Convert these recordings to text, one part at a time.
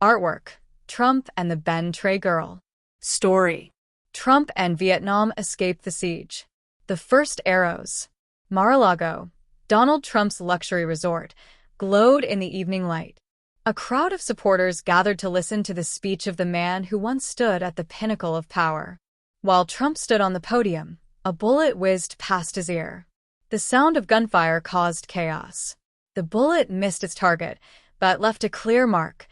Artwork: Trump and the Ben Tray Girl. Story: Trump and Vietnam escape the siege. The first arrows. Mar-a-Lago, Donald Trump's luxury resort, glowed in the evening light. A crowd of supporters gathered to listen to the speech of the man who once stood at the pinnacle of power. While Trump stood on the podium, a bullet whizzed past his ear. The sound of gunfire caused chaos. The bullet missed its target, but left a clear mark.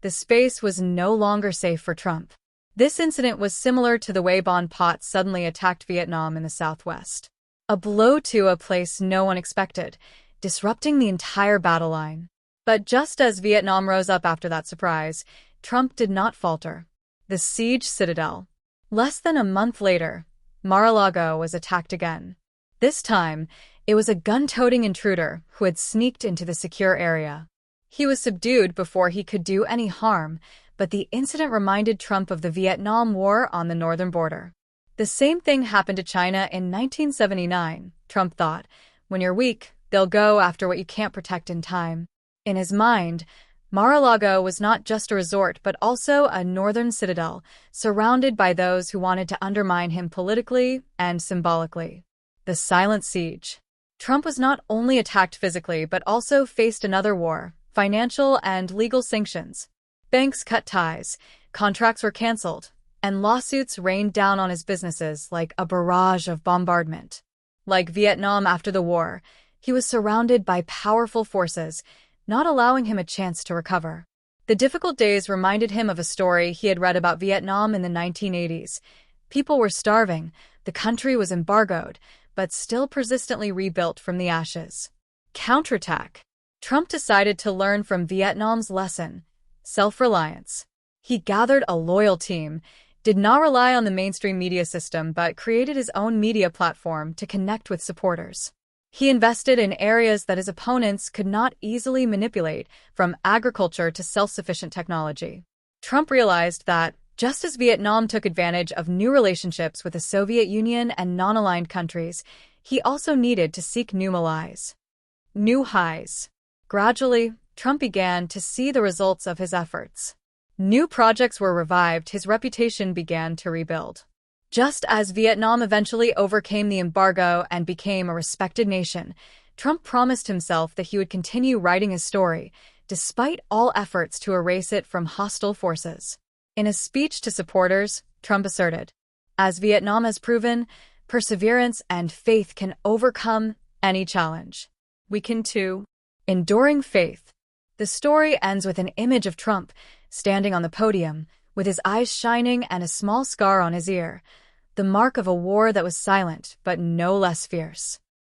The space was no longer safe for Trump. This incident was similar to the way Pol Pot suddenly attacked Vietnam in the southwest. A blow to a place no one expected, disrupting the entire battle line. But just as Vietnam rose up after that surprise, Trump did not falter. The siege citadel. Less than a month later, Mar-a-Lago was attacked again. This time, it was a gun-toting intruder who had sneaked into the secure area. He was subdued before he could do any harm, but the incident reminded Trump of the Vietnam War on the northern border. The same thing happened to China in 1979, Trump thought. When you're weak, they'll go after what you can't protect in time. In his mind, Mar-a-Lago was not just a resort but also a northern citadel, surrounded by those who wanted to undermine him politically and symbolically. The silent siege. Trump was not only attacked physically but also faced another war: financial and legal sanctions. Banks cut ties, contracts were canceled, and lawsuits rained down on his businesses like a barrage of bombardment. Like Vietnam after the war, he was surrounded by powerful forces, not allowing him a chance to recover. The difficult days reminded him of a story he had read about Vietnam in the 1980s. People were starving, the country was embargoed, but still persistently rebuilt from the ashes. Counterattack. Trump decided to learn from Vietnam's lesson: self-reliance. He gathered a loyal team, did not rely on the mainstream media system, but created his own media platform to connect with supporters. He invested in areas that his opponents could not easily manipulate, from agriculture to self-sufficient technology. Trump realized that, just as Vietnam took advantage of new relationships with the Soviet Union and non-aligned countries, he also needed to seek new allies. New highs. Gradually, Trump began to see the results of his efforts. New projects were revived, his reputation began to rebuild. Just as Vietnam eventually overcame the embargo and became a respected nation, Trump promised himself that he would continue writing his story, despite all efforts to erase it from hostile forces. In a speech to supporters, Trump asserted, "As Vietnam has proven, perseverance and faith can overcome any challenge. We can too." Enduring faith. The story ends with an image of Trump standing on the podium, with his eyes shining and a small scar on his ear, the mark of a war that was silent but no less fierce.